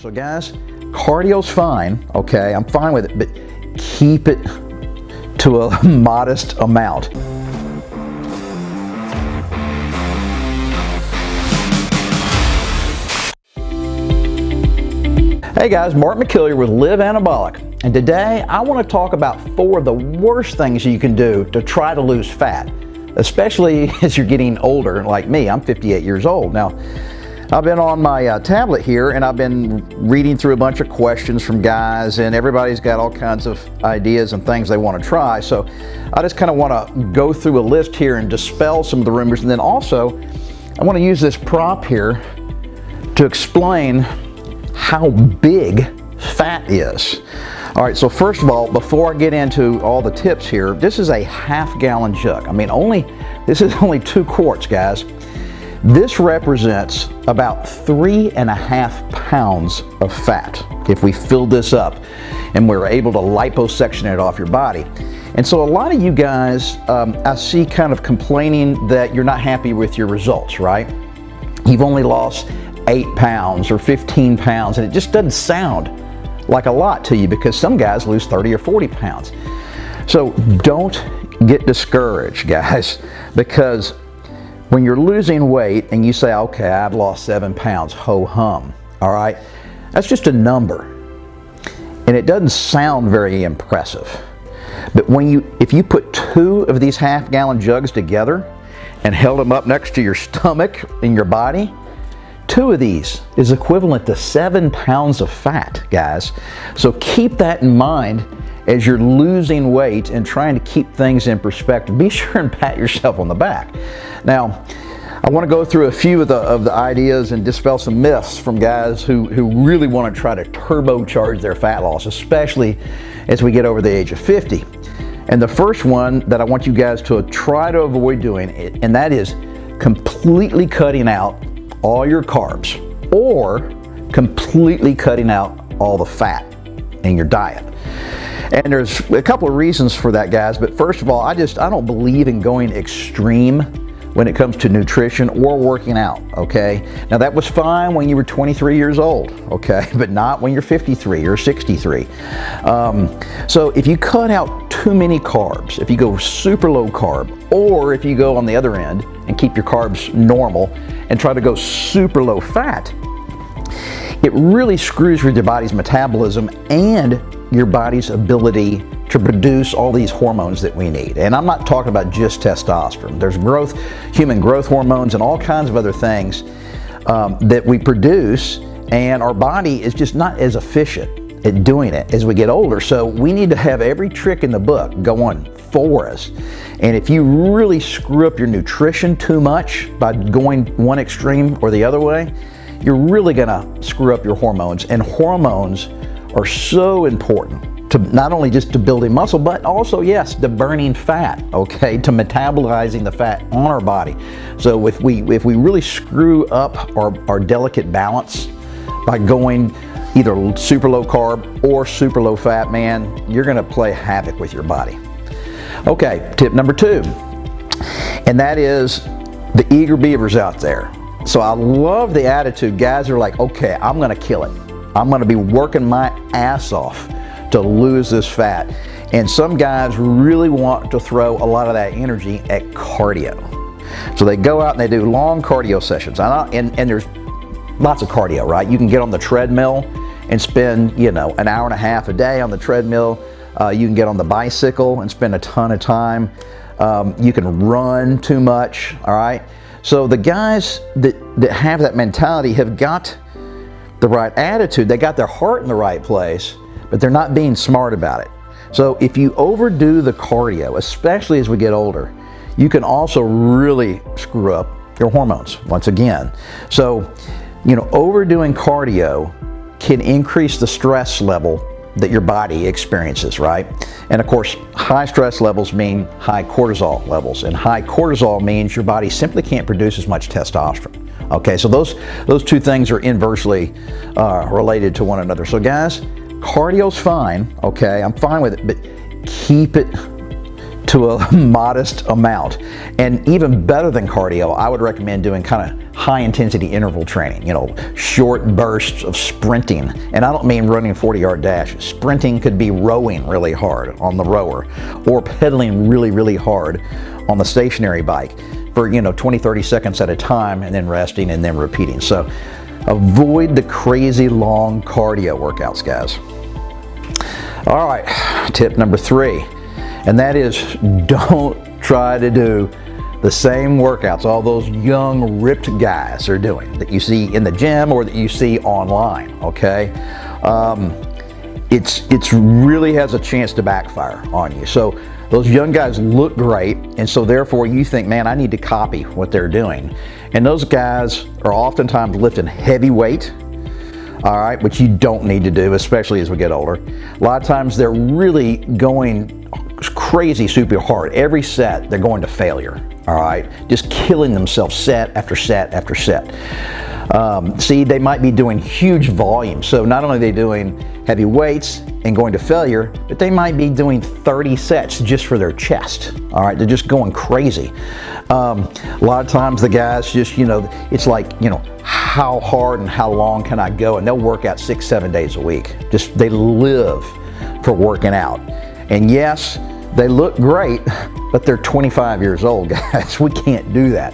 So guys, cardio's fine, okay, I'm fine with it, but keep it to a modest amount. Hey guys, Mark McKillier with Live Anabolic, and today I want to talk about 4 of the worst things you can do to try to lose fat, especially as you're getting older like me. I'm 58 years old. Now, I've been on my tablet here and I've been reading through a bunch of questions from guys, and everybody's got all kinds of ideas and things they want to try. So I just kind of want to go through a list here and dispel some of the rumors, and then also I want to use this prop here to explain how big fat is. All right, so first of all, before I get into all the tips here, this is a half-gallon jug. I mean, this is only 2 quarts, guys. This represents about 3.5 pounds of fat if we filled this up and we're able to liposuction it off your body. And so a lot of you guys, I see kind of complaining that you're not happy with your results, right? You've only lost 8 pounds or 15 pounds, and it just doesn't sound like a lot to you because some guys lose 30 or 40 pounds. So don't get discouraged, guys, because when you're losing weight and you say, okay, I've lost 7 pounds, ho hum, all right, that's just a number, and it doesn't sound very impressive. But if you put 2 of these half-gallon jugs together and held them up next to your stomach in your body, 2 of these is equivalent to 7 pounds of fat, guys. So keep that in mind as you're losing weight and trying to keep things in perspective. Be sure and pat yourself on the back. Now, I want to go through a few of the ideas and dispel some myths from guys who really want to try to turbocharge their fat loss, especially as we get over the age of 50. And the first one that I want you guys to try to avoid doing, and that is completely cutting out all your carbs or completely cutting out all the fat in your diet. And there's a couple of reasons for that, guys, but first of all, I don't believe in going extreme when it comes to nutrition or working out, okay? Now that was fine when you were 23 years old, okay, but not when you're 53 or 63. So if you cut out too many carbs, if you go super low carb, or if you go on the other end and keep your carbs normal and try to go super low fat, it really screws with your body's metabolism and your body's ability to produce all these hormones that we need. And I'm not talking about just testosterone. There's human growth hormones and all kinds of other things that we produce, and our body is just not as efficient at doing it as we get older. So we need to have every trick in the book going for us. And if you really screw up your nutrition too much by going one extreme or the other way, you're really gonna screw up your hormones. And hormones are so important to not only just to building muscle, but also, yes, to burning fat, okay, to metabolizing the fat on our body. So if we really screw up our delicate balance by going either super low carb or super low fat, man, you're gonna play havoc with your body. Okay, tip number 2, and that is the eager beavers out there. So I love the attitude. Guys are like, okay, I'm gonna kill it. I'm gonna be working my ass off to lose this fat. And some guys really want to throw a lot of that energy at cardio. So they go out and they do long cardio sessions. And there's lots of cardio, right? You can get on the treadmill and spend, an hour and a half a day on the treadmill. You can get on the bicycle and spend a ton of time. You can run too much, all right? So the guys that have that mentality have got the right attitude. They got their heart in the right place, but they're not being smart about it. So if you overdo the cardio, especially as we get older, you can also really screw up your hormones once again. So, overdoing cardio can increase the stress level that your body experiences, right? And of course, high stress levels mean high cortisol levels, and high cortisol means your body simply can't produce as much testosterone. Okay, so those 2 things are inversely related to one another. So guys, cardio's fine, okay, I'm fine with it, but keep it to a modest amount. And even better than cardio, I would recommend doing kind of high intensity interval training, you know, short bursts of sprinting. And I don't mean running a 40-yard dash. Sprinting could be rowing really hard on the rower or pedaling really, really hard on the stationary bike for, you know, 20, 30 seconds at a time, and then resting and then repeating. So avoid the crazy long cardio workouts, guys. All right, tip number 3. And that is, don't try to do the same workouts all those young, ripped guys are doing that you see in the gym or that you see online, okay? It's really has a chance to backfire on you. So those young guys look great, and so therefore you think, man, I need to copy what they're doing. And those guys are oftentimes lifting heavy weight, all right, which you don't need to do, especially as we get older. A lot of times they're really going crazy super hard. Every set they're going to failure, all right, just killing themselves set after set after set. See, they might be doing huge volumes, so not only are they doing heavy weights and going to failure, but they might be doing 30 sets just for their chest, all right? They're just going crazy. A lot of times the guys just, you know, it's like, you know, how hard and how long can I go? And they'll work out 6-7 days a week. Just, they live for working out. And yes, they look great, but they're 25 years old, guys. We can't do that.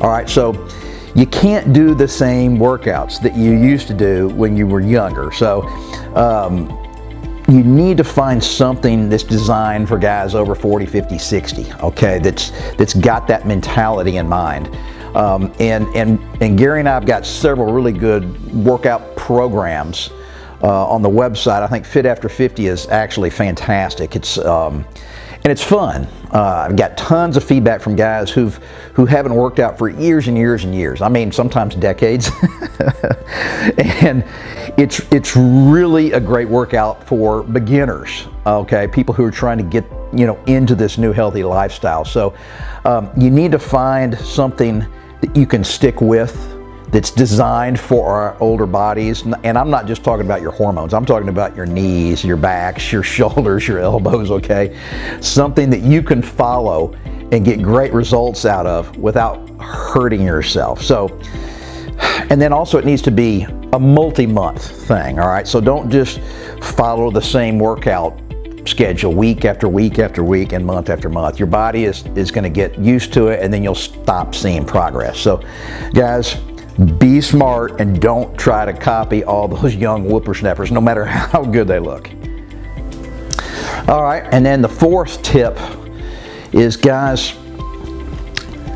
All right, so you can't do the same workouts that you used to do when you were younger. So you need to find something that's designed for guys over 40, 50, 60, okay, that's got that mentality in mind. And Gary and I have got several really good workout programs on the website. I think Fit After 50 is actually fantastic. It's and it's fun. I've got tons of feedback from guys who haven't worked out for years and years and years. I mean, sometimes decades. And it's really a great workout for beginners. Okay, people who are trying to get, you know, into this new healthy lifestyle. So you need to find something that you can stick with, that's designed for our older bodies. And I'm not just talking about your hormones. I'm talking about your knees, your backs, your shoulders, your elbows, okay? Something that you can follow and get great results out of without hurting yourself. So, and then also it needs to be a multi-month thing, all right? So don't just follow the same workout schedule week after week after week and month after month. Your body is going to get used to it, and then you'll stop seeing progress. So guys, be smart and don't try to copy all those young whippersnappers, no matter how good they look. All right, and then the 4th tip is, guys,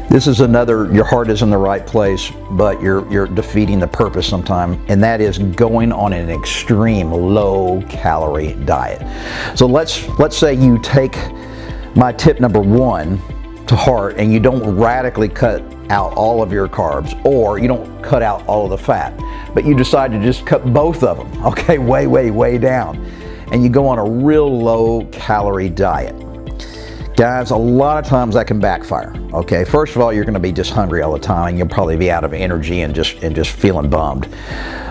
this is another, your heart is in the right place, but you're defeating the purpose sometime, and that is going on an extreme low-calorie diet. So let's say you take my tip number 1 to heart, and you don't radically cut out all of your carbs, or you don't cut out all of the fat, but you decide to just cut both of them, okay, way down, and you go on a real low-calorie diet. Guys, a lot of times that can backfire, okay? First of all, you're gonna be just hungry all the time, and you'll probably be out of energy and just feeling bummed.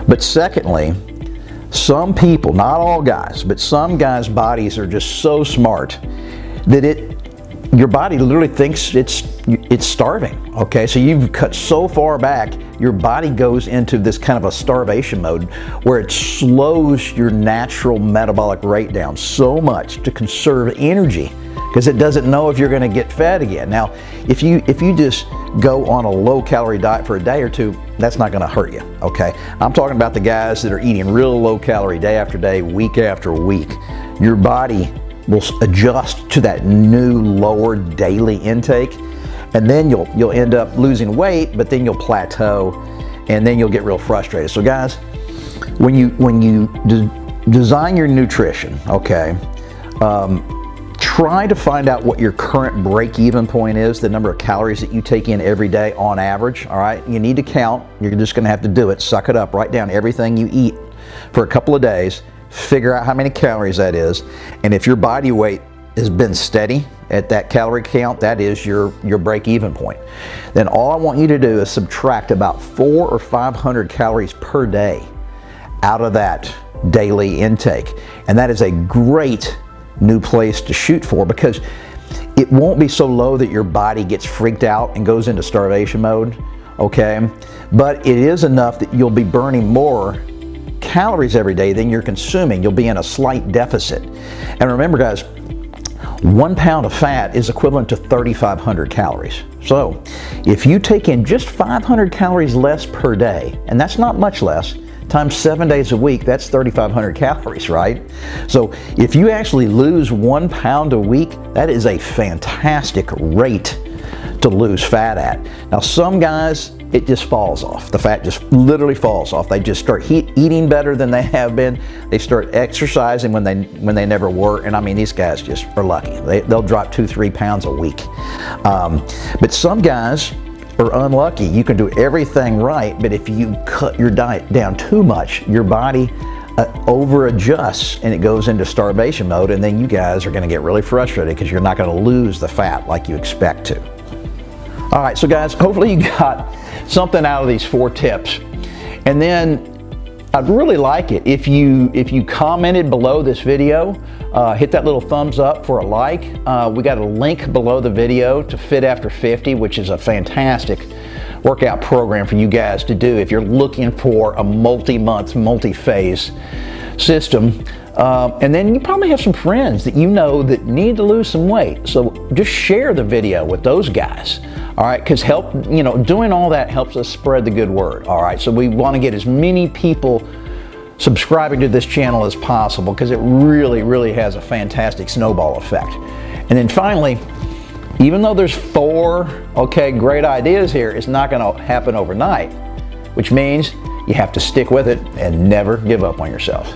But secondly, some people, not all guys, but some guys' bodies are just so smart that your body literally thinks it's starving, okay? So you've cut so far back, your body goes into this kind of a starvation mode where it slows your natural metabolic rate down so much to conserve energy, because it doesn't know if you're going to get fed again. Now, if you just go on a low-calorie diet for a day or two, that's not going to hurt you, okay? I'm talking about the guys that are eating real low-calorie day after day, week after week. Your body will adjust to that new lower daily intake, and then you'll end up losing weight, but then you'll plateau, and then you'll get real frustrated. So guys, when you design your nutrition, okay, try to find out what your current break-even point is, the number of calories that you take in every day on average, all right? You need to count. You're just gonna have to do it. Suck it up. Write down everything you eat for a couple of days. Figure out how many calories that is, and if your body weight has been steady at that calorie count, that is your break-even point. Then all I want you to do is subtract about 400 or 500 calories per day out of that daily intake, and that is a great new place to shoot for, because It won't be so low that your body gets freaked out and goes into starvation mode, okay? But it is enough that you'll be burning more calories every day than you're consuming. You'll be in a slight deficit. And remember, guys, 1 pound of fat is equivalent to 3,500 calories. So if you take in just 500 calories less per day, and that's not much less, times 7 days a week, that's 3,500 calories, right? So if you actually lose 1 pound a week, that is a fantastic rate to lose fat at. Now, some guys, it just falls off. The fat just literally falls off. They just start eating better than they have been. They start exercising when they never were. And I mean, these guys just are lucky. They'll drop 2-3 pounds a week. But some guys are unlucky. You can do everything right, but if you cut your diet down too much, your body over adjusts and it goes into starvation mode, and then you guys are going to get really frustrated because you're not going to lose the fat like you expect to. All right, so guys, hopefully you got something out of these 4 tips. And then I'd really like it if you commented below this video, hit that little thumbs up for a like. We got a link below the video to Fit After 50, which is a fantastic workout program for you guys to do if you're looking for a multi-month, multi-phase system. And then you probably have some friends that you know that need to lose some weight. So just share the video with those guys. All right, because doing all that helps us spread the good word. All right, so we want to get as many people subscribing to this channel as possible because it really, really has a fantastic snowball effect. And then finally, even though there's 4 great ideas here, it's not going to happen overnight, which means you have to stick with it and never give up on yourself.